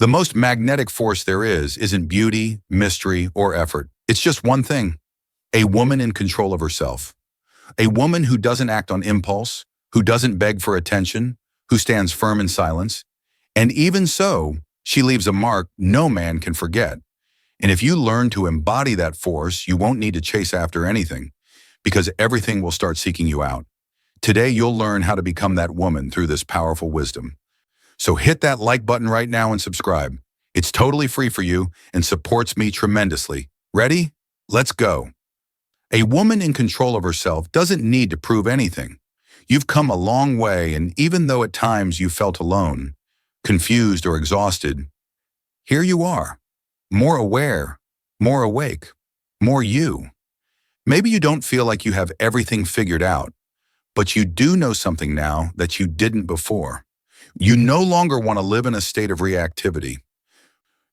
The most magnetic force there is isn't beauty, mystery, or effort. It's just one thing: a woman in control of herself. A woman who doesn't act on impulse, who doesn't beg for attention, who stands firm in silence. And even so, she leaves a mark no man can forget. And if you learn to embody that force, you won't need to chase after anything, because everything will start seeking you out. Today, you'll learn how to become that woman through this powerful wisdom. So hit that like button right now and subscribe. It's totally free for you and supports me tremendously. Ready? Let's go. A woman in control of herself doesn't need to prove anything. You've come a long way, and even though at times you felt alone, confused, or exhausted, here you are, more aware, more awake, more you. Maybe you don't feel like you have everything figured out, but you do know something now that you didn't before. You no longer want to live in a state of reactivity.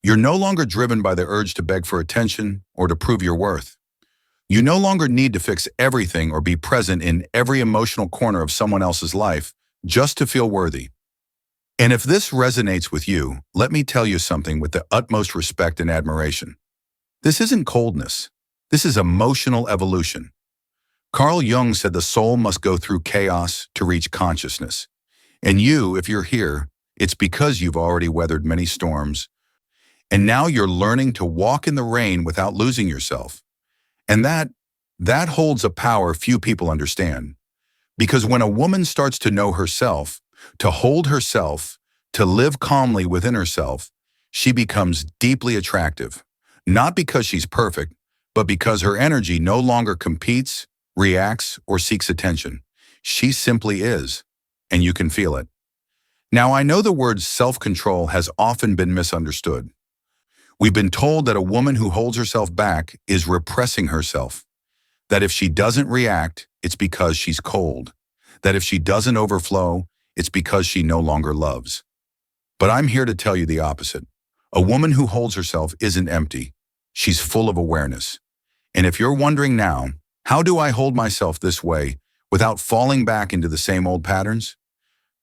You're no longer driven by the urge to beg for attention or to prove your worth. You no longer need to fix everything or be present in every emotional corner of someone else's life just to feel worthy. And if this resonates with you, let me tell you something with the utmost respect and admiration. This isn't coldness. This is emotional evolution. Carl Jung said the soul must go through chaos to reach consciousness. And you, if you're here, it's because you've already weathered many storms. And now you're learning to walk in the rain without losing yourself. And that holds a power few people understand. Because when a woman starts to know herself, to hold herself, to live calmly within herself, she becomes deeply attractive. Not because she's perfect, but because her energy no longer competes, reacts, or seeks attention. She simply is, and you can feel it. Now, I know the word self-control has often been misunderstood. We've been told that a woman who holds herself back is repressing herself, that if she doesn't react, it's because she's cold, that if she doesn't overflow, it's because she no longer loves. But I'm here to tell you the opposite. A woman who holds herself isn't empty. She's full of awareness. And if you're wondering now, how do I hold myself this way without falling back into the same old patterns?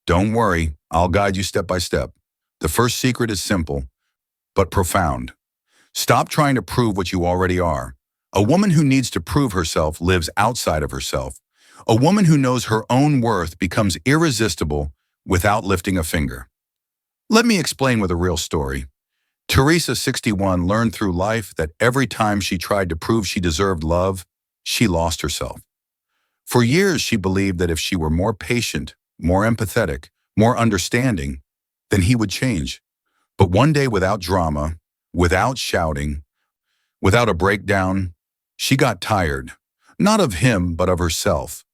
Don't worry, I'll guide you step by step. The first secret is simple, but profound. Stop trying to prove what you already are. A woman who needs to prove herself lives outside of herself. A woman who knows her own worth becomes irresistible without lifting a finger. Let me explain with a real story. Teresa, 61, learned through life that every time she tried to prove she deserved love, she lost herself. For years, she believed that if she were more patient, more empathetic, more understanding, then he would change. But one day, without drama, without shouting, without a breakdown, she got tired, not of him, but of herself,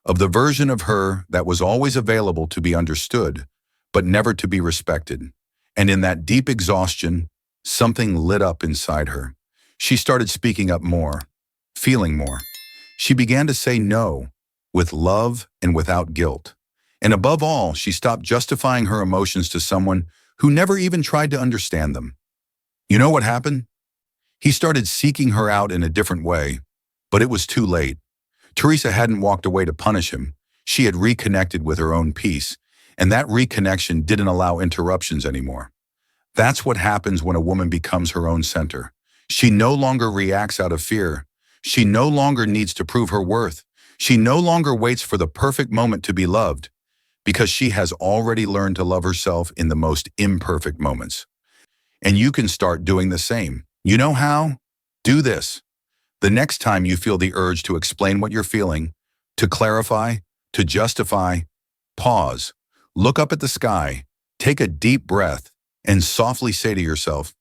of the version of her that was always available to be understood, but never to be respected. And in that deep exhaustion, something lit up inside her. She started speaking up more, feeling more. She began to say no, with love and without guilt. And above all, she stopped justifying her emotions to someone who never even tried to understand them. You know what happened? He started seeking her out in a different way, but it was too late. Teresa hadn't walked away to punish him. She had reconnected with her own peace, and that reconnection didn't allow interruptions anymore. That's what happens when a woman becomes her own center. She no longer reacts out of fear. She no longer needs to prove her worth. She no longer waits for the perfect moment to be loved, because she has already learned to love herself in the most imperfect moments. And you can start doing the same. You know how? Do this. The next time you feel the urge to explain what you're feeling, to clarify, to justify, pause, look up at the sky, take a deep breath, and softly say to yourself,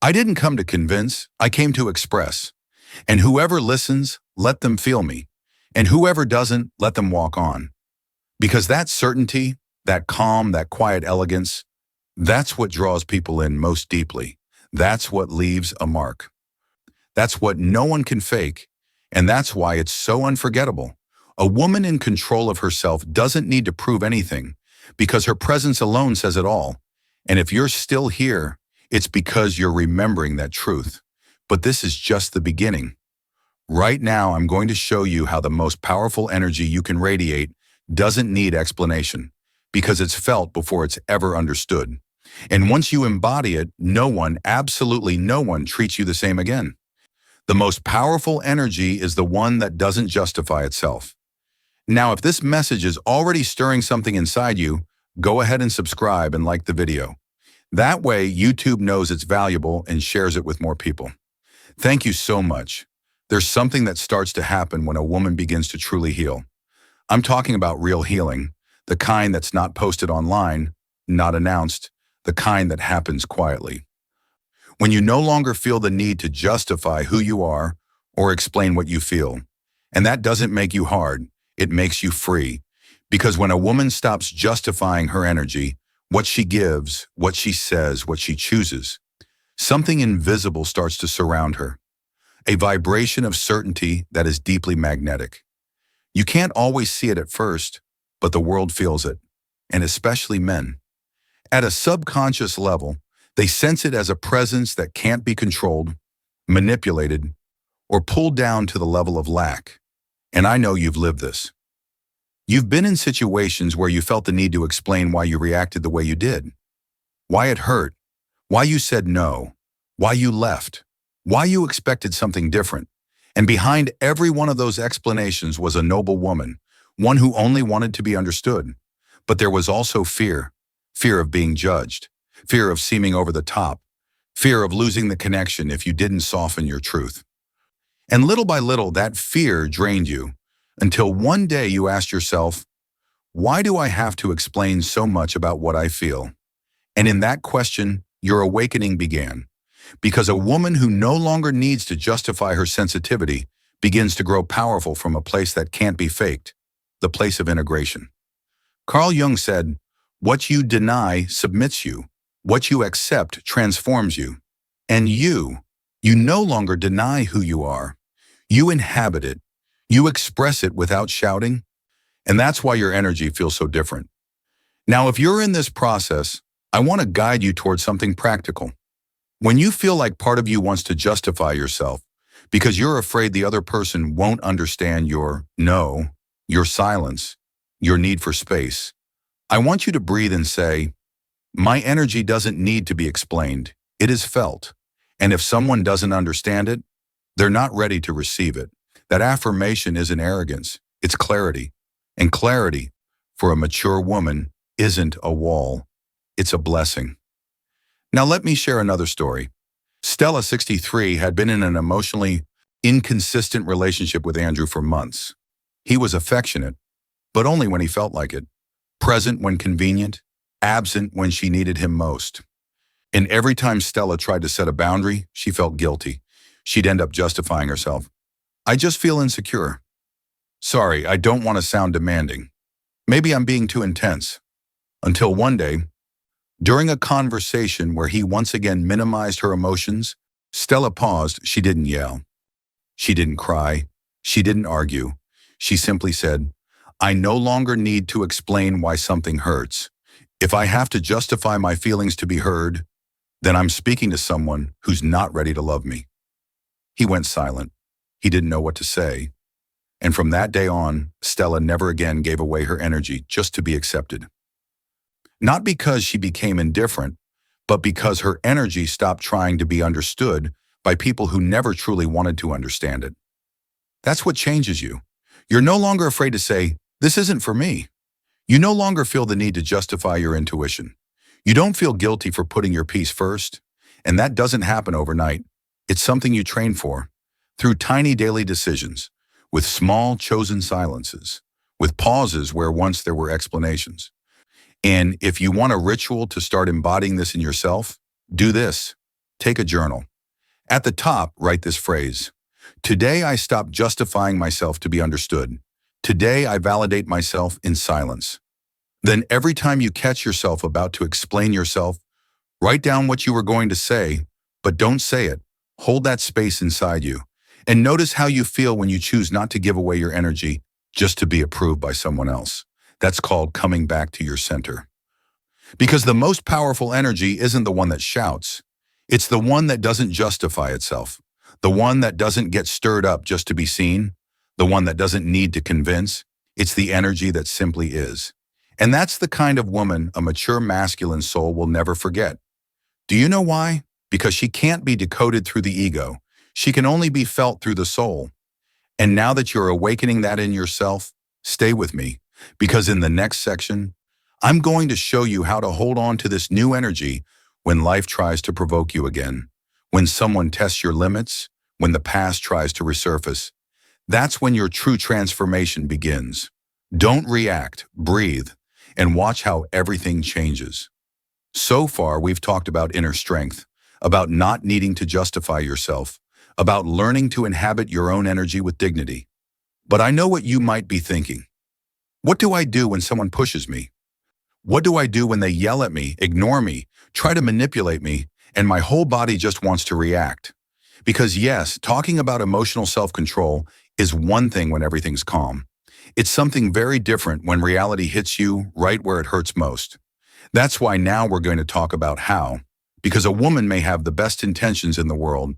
I didn't come to convince, I came to express. And whoever listens, let them feel me. And whoever doesn't, let them walk on. Because that certainty, that calm, that quiet elegance, that's what draws people in most deeply. That's what leaves a mark. That's what no one can fake, and that's why it's so unforgettable. A woman in control of herself doesn't need to prove anything, because her presence alone says it all. And if you're still here, it's because you're remembering that truth. But this is just the beginning. Right now, I'm going to show you how the most powerful energy you can radiate doesn't need explanation, because it's felt before it's ever understood. And once you embody it, no one, absolutely no one, treats you the same again. The most powerful energy is the one that doesn't justify itself. Now, if this message is already stirring something inside you, go ahead and subscribe and like the video. That way, YouTube knows it's valuable and shares it with more people. Thank you so much. There's something that starts to happen when a woman begins to truly heal. I'm talking about real healing, the kind that's not posted online, not announced, the kind that happens quietly. When you no longer feel the need to justify who you are or explain what you feel. And that doesn't make you hard, it makes you free. Because when a woman stops justifying her energy, what she gives, what she says, what she chooses, something invisible starts to surround her. A vibration of certainty that is deeply magnetic. You can't always see it at first, but the world feels it, and especially men. At a subconscious level, they sense it as a presence that can't be controlled, manipulated, or pulled down to the level of lack. And I know you've lived this. You've been in situations where you felt the need to explain why you reacted the way you did, why it hurt, why you said no, why you left, why you expected something different. And behind every one of those explanations was a noble woman, one who only wanted to be understood. But there was also fear of being judged, fear of seeming over the top, fear of losing the connection if you didn't soften your truth. And little by little, that fear drained you, until one day you asked yourself, why do I have to explain so much about what I feel? And in that question, your awakening began. Because a woman who no longer needs to justify her sensitivity begins to grow powerful from a place that can't be faked, the place of integration. Carl Jung said, what you deny submits you. What you accept transforms you. And you no longer deny who you are. You inhabit it. You express it without shouting. And that's why your energy feels so different. Now, if you're in this process, I want to guide you towards something practical. When you feel like part of you wants to justify yourself because you're afraid the other person won't understand your no, your silence, your need for space, I want you to breathe and say, my energy doesn't need to be explained. It is felt. And if someone doesn't understand it, they're not ready to receive it. That affirmation isn't arrogance, it's clarity. And clarity, for a mature woman, isn't a wall, it's a blessing. Now let me share another story. Stella, 63, had been in an emotionally inconsistent relationship with Andrew for months. He was affectionate, but only when he felt like it. Present when convenient, absent when she needed him most. And every time Stella tried to set a boundary, she felt guilty. She'd end up justifying herself. I just feel insecure. Sorry, I don't want to sound demanding. Maybe I'm being too intense. Until one day, during a conversation where he once again minimized her emotions, Stella paused. She didn't yell. She didn't cry. She didn't argue. She simply said, I no longer need to explain why something hurts. If I have to justify my feelings to be heard, then I'm speaking to someone who's not ready to love me. He went silent. He didn't know what to say. And from that day on, Stella never again gave away her energy just to be accepted. Not because she became indifferent, but because her energy stopped trying to be understood by people who never truly wanted to understand it. That's what changes you. You're no longer afraid to say, this isn't for me. You no longer feel the need to justify your intuition. You don't feel guilty for putting your peace first, and that doesn't happen overnight. It's something you train for, through tiny daily decisions, with small chosen silences, with pauses where once there were explanations. And if you want a ritual to start embodying this in yourself, do this. Take a journal. At the top, write this phrase. Today I stop justifying myself to be understood. Today I validate myself in silence. Then every time you catch yourself about to explain yourself, write down what you were going to say, but don't say it. Hold that space inside you. And notice how you feel when you choose not to give away your energy just to be approved by someone else. That's called coming back to your center. Because the most powerful energy isn't the one that shouts. It's the one that doesn't justify itself. The one that doesn't get stirred up just to be seen. The one that doesn't need to convince. It's the energy that simply is. And that's the kind of woman a mature masculine soul will never forget. Do you know why? Because she can't be decoded through the ego. She can only be felt through the soul. And now that you're awakening that in yourself, stay with me, because in the next section, I'm going to show you how to hold on to this new energy when life tries to provoke you again, when someone tests your limits, when the past tries to resurface. That's when your true transformation begins. Don't react, breathe, and watch how everything changes. So far, we've talked about inner strength, about not needing to justify yourself, about learning to inhabit your own energy with dignity. But I know what you might be thinking. What do I do when someone pushes me? What do I do when they yell at me, ignore me, try to manipulate me, and my whole body just wants to react? Because yes, talking about emotional self-control is one thing when everything's calm. It's something very different when reality hits you right where it hurts most. That's why now we're going to talk about how. Because a woman may have the best intentions in the world,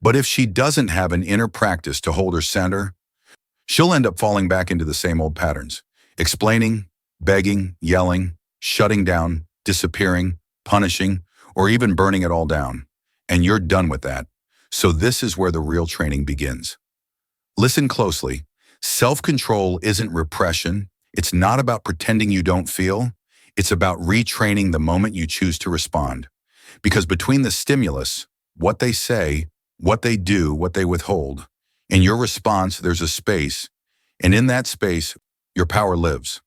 but if she doesn't have an inner practice to hold her center, she'll end up falling back into the same old patterns. Explaining, begging, yelling, shutting down, disappearing, punishing, or even burning it all down. And you're done with that. So this is where the real training begins. Listen closely. Self-control isn't repression. It's not about pretending you don't feel. It's about retraining the moment you choose to respond. Because between the stimulus, what they say, what they do, what they withhold, in your response, there's a space, and in that space, your power lives.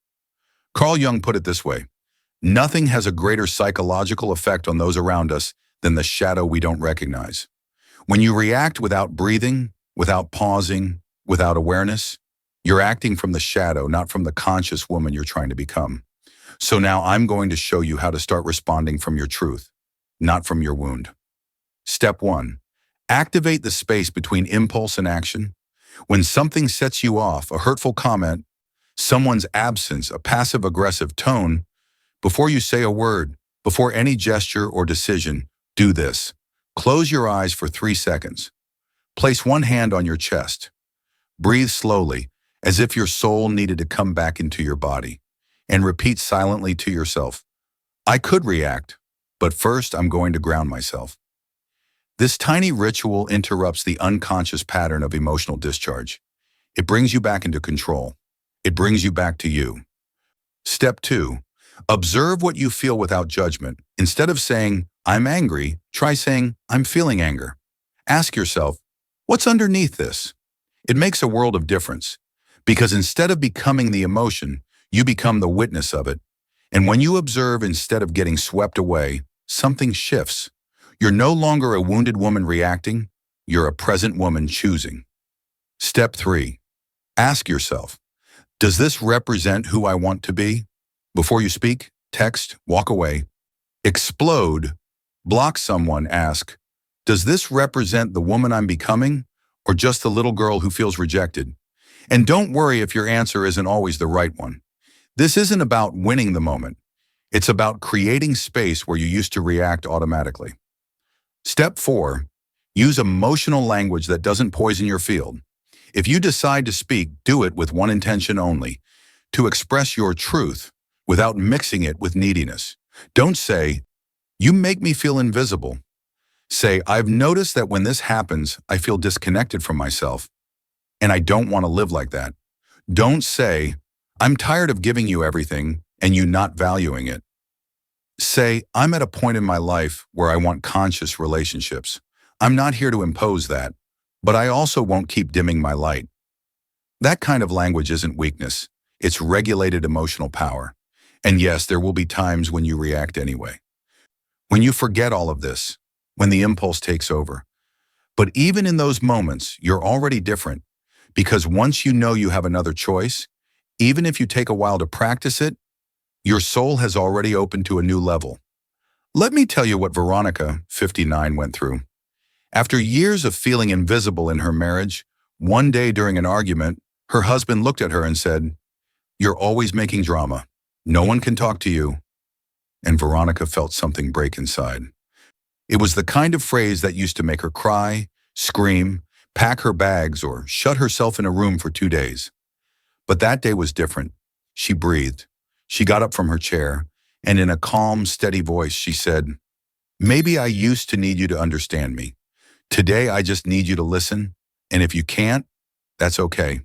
Carl Jung put it this way: nothing has a greater psychological effect on those around us than the shadow we don't recognize. When you react without breathing, without pausing, without awareness, you're acting from the shadow, not from the conscious woman you're trying to become. So now I'm going to show you how to start responding from your truth, not from your wound. Step 1. Activate the space between impulse and action. When something sets you off, a hurtful comment, someone's absence, a passive-aggressive tone, before you say a word, before any gesture or decision, do this. Close your eyes for 3 seconds. Place one hand on your chest. Breathe slowly, as if your soul needed to come back into your body. And repeat silently to yourself, I could react, but first I'm going to ground myself. This tiny ritual interrupts the unconscious pattern of emotional discharge. It brings you back into control. It brings you back to you. Step 2. Observe what you feel without judgment. Instead of saying, I'm angry, try saying, I'm feeling anger. Ask yourself, what's underneath this? It makes a world of difference, because instead of becoming the emotion, you become the witness of it. And when you observe instead of getting swept away, something shifts. You're no longer a wounded woman reacting, you're a present woman choosing. Step 3. Ask yourself, does this represent who I want to be? Before you speak, text, walk away. Explode, block someone, ask, does this represent the woman I'm becoming, or just the little girl who feels rejected? And don't worry if your answer isn't always the right one. This isn't about winning the moment. It's about creating space where you used to react automatically. Step 4. Use emotional language that doesn't poison your field. If you decide to speak, do it with one intention only, to express your truth without mixing it with neediness. Don't say, you make me feel invisible. Say, I've noticed that when this happens, I feel disconnected from myself, and I don't want to live like that. Don't say, I'm tired of giving you everything and you not valuing it. Say, I'm at a point in my life where I want conscious relationships. I'm not here to impose that, but I also won't keep dimming my light. That kind of language isn't weakness. It's regulated emotional power. And yes, there will be times when you react anyway. When you forget all of this, when the impulse takes over. But even in those moments, you're already different, because once you know you have another choice, even if you take a while to practice it, your soul has already opened to a new level. Let me tell you what Veronica, 59, went through. After years of feeling invisible in her marriage, one day during an argument, her husband looked at her and said, "You're always making drama. No one can talk to you." And Veronica felt something break inside. It was the kind of phrase that used to make her cry, scream, pack her bags, or shut herself in a room for 2 days. But that day was different. She breathed. She got up from her chair, and in a calm, steady voice, she said, "Maybe I used to need you to understand me. Today, I just need you to listen, and if you can't, that's okay.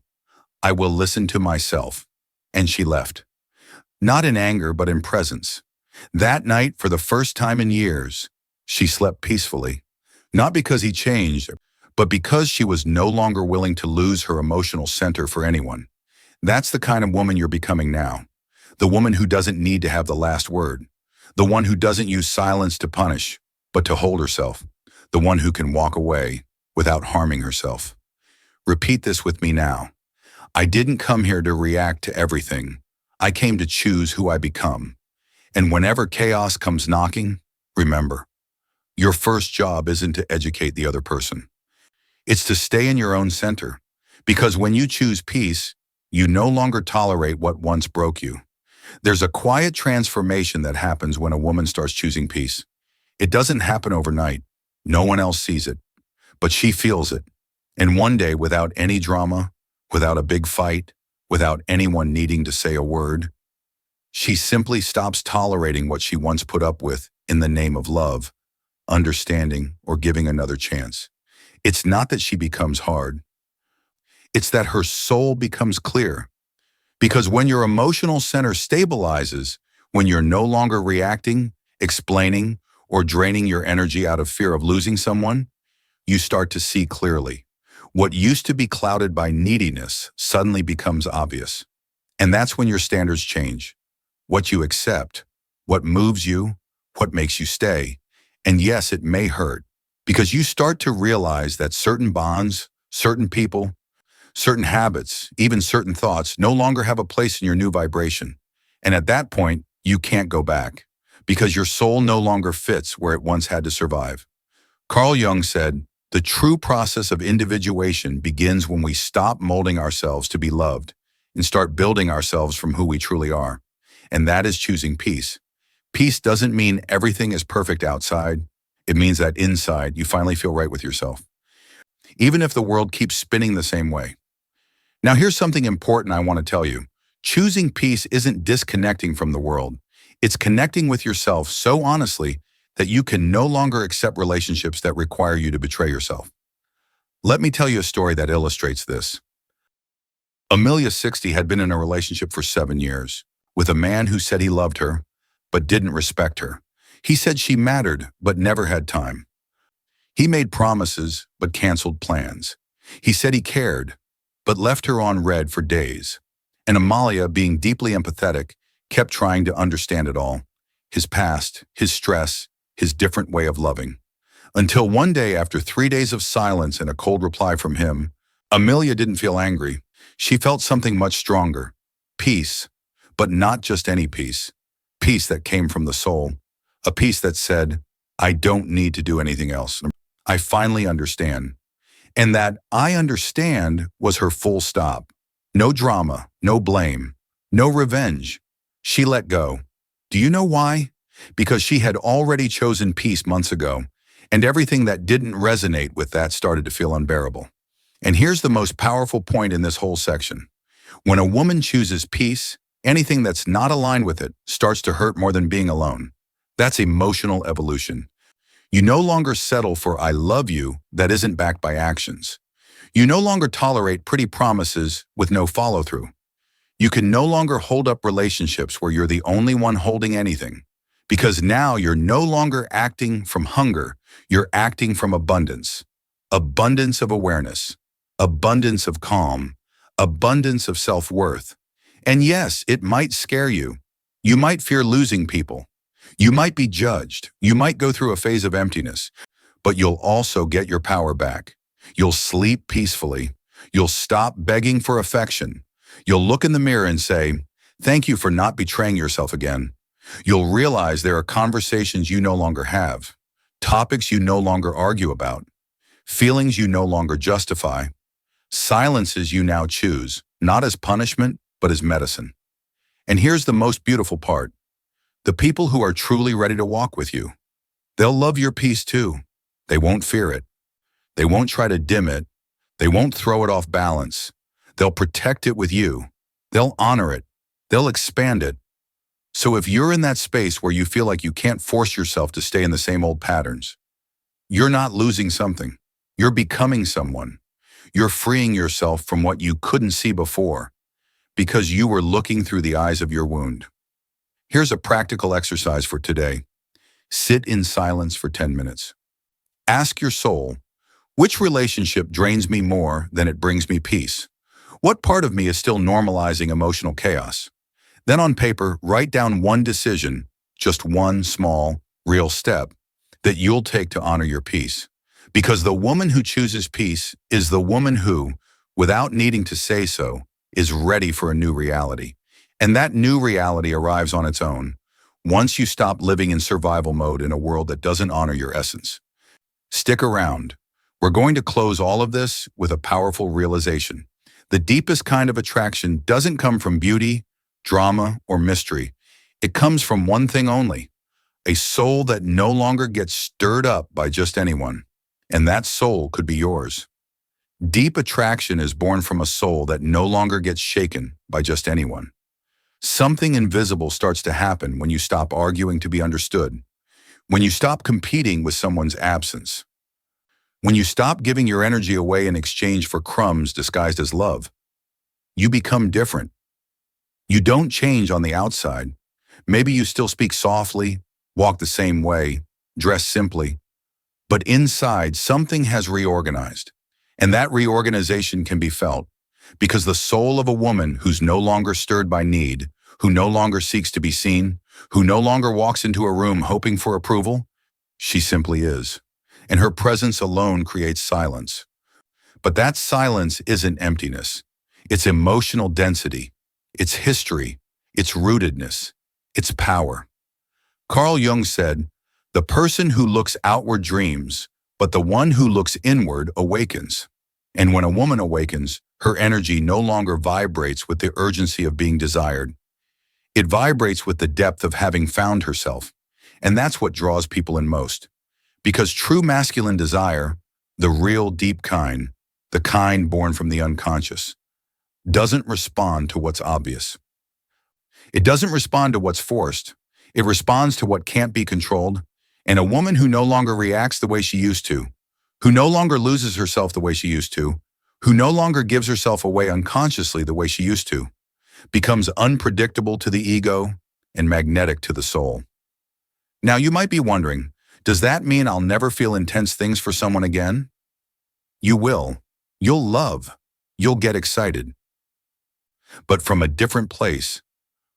I will listen to myself." And she left. Not in anger, but in presence. That night, for the first time in years, she slept peacefully. Not because he changed, but because she was no longer willing to lose her emotional center for anyone. That's the kind of woman you're becoming now. The woman who doesn't need to have the last word. The one who doesn't use silence to punish, but to hold herself. The one who can walk away without harming herself. Repeat this with me now. I didn't come here to react to everything. I came to choose who I become. And whenever chaos comes knocking, remember, your first job isn't to educate the other person. It's to stay in your own center. Because when you choose peace, you no longer tolerate what once broke you. There's a quiet transformation that happens when a woman starts choosing peace. It doesn't happen overnight. No one else sees it. But she feels it. And one day, without any drama, without a big fight, without anyone needing to say a word, she simply stops tolerating what she once put up with in the name of love, understanding, or giving another chance. It's not that she becomes hard. It's that her soul becomes clear. Because when your emotional center stabilizes, when you're no longer reacting, explaining, or draining your energy out of fear of losing someone, you start to see clearly. What used to be clouded by neediness suddenly becomes obvious. And that's when your standards change. What you accept, what moves you, what makes you stay. And yes, it may hurt, because you start to realize that certain bonds, certain people, certain habits, even certain thoughts no longer have a place in your new vibration. And at that point, you can't go back, because your soul no longer fits where it once had to survive. Carl Jung said, "The true process of individuation begins when we stop molding ourselves to be loved and start building ourselves from who we truly are." And that is choosing peace. Peace doesn't mean everything is perfect outside. It means that inside, you finally feel right with yourself, even if the world keeps spinning the same way. Now, here's something important I want to tell you. Choosing peace isn't disconnecting from the world. It's connecting with yourself so honestly that you can no longer accept relationships that require you to betray yourself. Let me tell you a story that illustrates this. Amelia, 60, had been in a relationship for 7 years with a man who said he loved her, but didn't respect her. He said she mattered, but never had time. He made promises, but canceled plans. He said he cared, but left her on red for days. And Amalia, being deeply empathetic, kept trying to understand it all. His past, his stress, his different way of loving. Until one day, after 3 days of silence and a cold reply from him, Amelia didn't feel angry. She felt something much stronger. Peace. But not just any peace. Peace that came from the soul. A peace that said, "I don't need to do anything else. I finally understand." And that "I understand" was her full stop. No drama, no blame, no revenge. She let go. Do you know why? Because she had already chosen peace months ago, and everything that didn't resonate with that started to feel unbearable. And here's the most powerful point in this whole section. When a woman chooses peace, anything that's not aligned with it starts to hurt more than being alone. That's emotional evolution. You no longer settle for "I love you" that isn't backed by actions. You no longer tolerate pretty promises with no follow-through. You can no longer hold up relationships where you're the only one holding anything. Because now you're no longer acting from hunger, you're acting from abundance. Abundance of awareness, abundance of calm, abundance of self-worth. And yes, it might scare you. You might fear losing people. You might be judged. You might go through a phase of emptiness. But you'll also get your power back. You'll sleep peacefully. You'll stop begging for affection. You'll look in the mirror and say, "Thank you for not betraying yourself again." You'll realize there are conversations you no longer have, topics you no longer argue about, feelings you no longer justify, silences you now choose, not as punishment, but as medicine. And here's the most beautiful part. The people who are truly ready to walk with you, they'll love your peace too. They won't fear it. They won't try to dim it. They won't throw it off balance. They'll protect it with you. They'll honor it. They'll expand it. So if you're in that space where you feel like you can't force yourself to stay in the same old patterns, you're not losing something. You're becoming someone. You're freeing yourself from what you couldn't see before because you were looking through the eyes of your wound. Here's a practical exercise for today. Sit in silence for 10 minutes. Ask your soul, which relationship drains me more than it brings me peace? What part of me is still normalizing emotional chaos? Then on paper, write down one decision, just one small, real step, that you'll take to honor your peace. Because the woman who chooses peace is the woman who, without needing to say so, is ready for a new reality. And that new reality arrives on its own, once you stop living in survival mode in a world that doesn't honor your essence. Stick around. We're going to close all of this with a powerful realization. The deepest kind of attraction doesn't come from beauty, drama, or mystery. It comes from one thing only, a soul that no longer gets stirred up by just anyone. And that soul could be yours. Deep attraction is born from a soul that no longer gets shaken by just anyone. Something invisible starts to happen when you stop arguing to be understood, when you stop competing with someone's absence, when you stop giving your energy away in exchange for crumbs disguised as love. You become different. You don't change on the outside. Maybe you still speak softly, walk the same way, dress simply. But inside, something has reorganized. And that reorganization can be felt because the soul of a woman who's no longer stirred by need, who no longer seeks to be seen, who no longer walks into a room hoping for approval, she simply is. And her presence alone creates silence. But that silence isn't emptiness. It's emotional density. It's history. It's rootedness. It's power. Carl Jung said, "The person who looks outward dreams, but the one who looks inward awakens." And when a woman awakens, her energy no longer vibrates with the urgency of being desired. It vibrates with the depth of having found herself. And that's what draws people in most. Because true masculine desire, the real deep kind, the kind born from the unconscious, doesn't respond to what's obvious. It doesn't respond to what's forced. It responds to what can't be controlled. And a woman who no longer reacts the way she used to, who no longer loses herself the way she used to, who no longer gives herself away unconsciously the way she used to, becomes unpredictable to the ego and magnetic to the soul. Now you might be wondering, does that mean I'll never feel intense things for someone again? You will. You'll love. You'll get excited. But from a different place,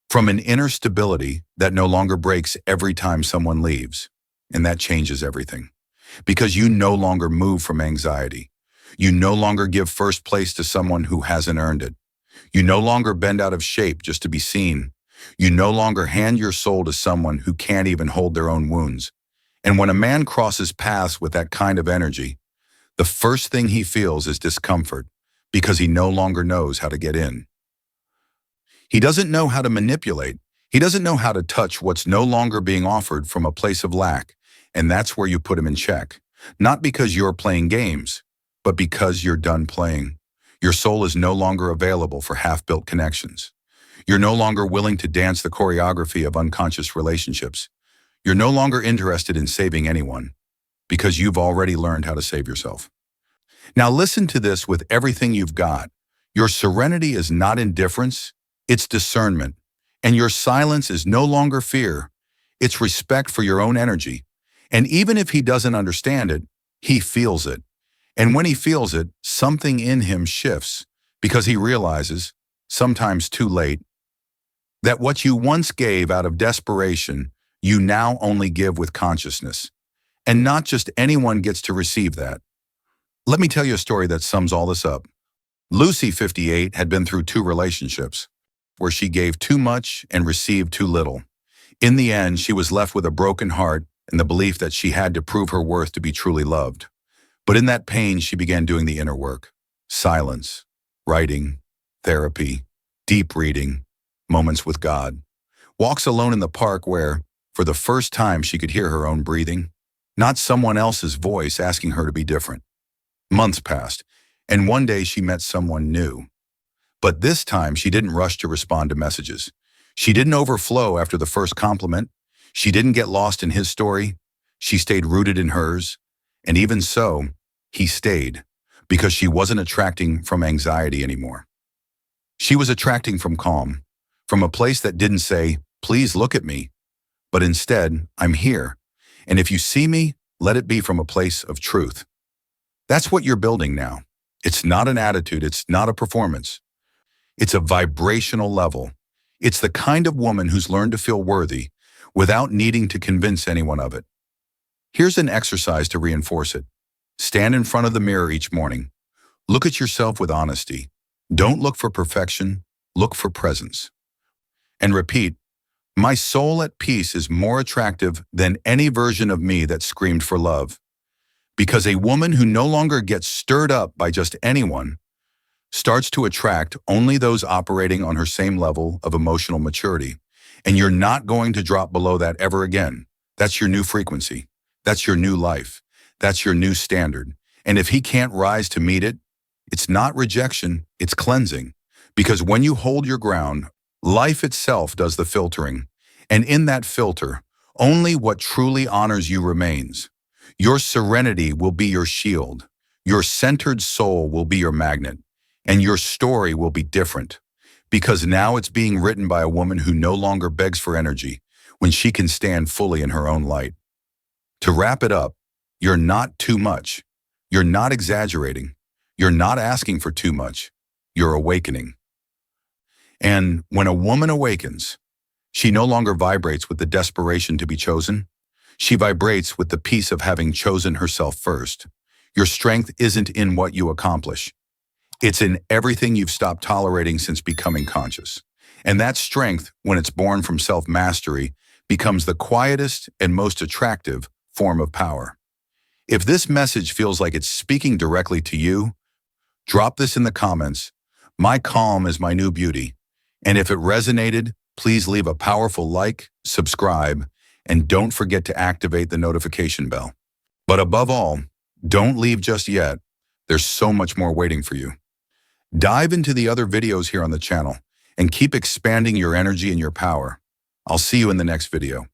from an inner stability that no longer breaks every time someone leaves. And that changes everything. Because you no longer move from anxiety. You no longer give first place to someone who hasn't earned it. You no longer bend out of shape just to be seen. You no longer hand your soul to someone who can't even hold their own wounds. And when a man crosses paths with that kind of energy, the first thing he feels is discomfort because he no longer knows how to get in. He doesn't know how to manipulate. He doesn't know how to touch what's no longer being offered from a place of lack. And that's where you put him in check. Not because you're playing games, but because you're done playing. Your soul is no longer available for half-built connections. You're no longer willing to dance the choreography of unconscious relationships. You're no longer interested in saving anyone because you've already learned how to save yourself. Now listen to this with everything you've got. Your serenity is not indifference, it's discernment. And your silence is no longer fear, it's respect for your own energy. And even if he doesn't understand it, he feels it. And when he feels it, something in him shifts because he realizes, sometimes too late, that what you once gave out of desperation, you now only give with consciousness. And not just anyone gets to receive that. Let me tell you a story that sums all this up. Lucy, 58, had been through 2 relationships where she gave too much and received too little. In the end, she was left with a broken heart and the belief that she had to prove her worth to be truly loved. But in that pain, she began doing the inner work. Silence, writing, therapy, deep reading, moments with God. Walks alone in the park where, for the first time, she could hear her own breathing, not someone else's voice asking her to be different. Months passed, and one day she met someone new. But this time, she didn't rush to respond to messages. She didn't overflow after the first compliment. She didn't get lost in his story. She stayed rooted in hers. And even so, he stayed because she wasn't attracting from anxiety anymore. She was attracting from calm, from a place that didn't say, please look at me, but instead, I'm here. And if you see me, let it be from a place of truth. That's what you're building now. It's not an attitude. It's not a performance. It's a vibrational level. It's the kind of woman who's learned to feel worthy without needing to convince anyone of it. Here's an exercise to reinforce it. Stand in front of the mirror each morning. Look at yourself with honesty. Don't look for perfection. Look for presence. And repeat, my soul at peace is more attractive than any version of me that screamed for love. Because a woman who no longer gets stirred up by just anyone starts to attract only those operating on her same level of emotional maturity. And you're not going to drop below that ever again. That's your new frequency. That's your new life. That's your new standard. And if he can't rise to meet it, it's not rejection, it's cleansing. Because when you hold your ground, life itself does the filtering. And in that filter, only what truly honors you remains. Your serenity will be your shield. Your centered soul will be your magnet. And your story will be different. Because now it's being written by a woman who no longer begs for energy when she can stand fully in her own light. To wrap it up, you're not too much. You're not exaggerating. You're not asking for too much. You're awakening. And when a woman awakens, she no longer vibrates with the desperation to be chosen. She vibrates with the peace of having chosen herself first. Your strength isn't in what you accomplish. It's in everything you've stopped tolerating since becoming conscious. And that strength, when it's born from self-mastery, becomes the quietest and most attractive form of power. If this message feels like it's speaking directly to you, drop this in the comments. My calm is my new beauty. And if it resonated, please leave a powerful like, subscribe, and don't forget to activate the notification bell. But above all, don't leave just yet. There's so much more waiting for you. Dive into the other videos here on the channel and keep expanding your energy and your power. I'll see you in the next video.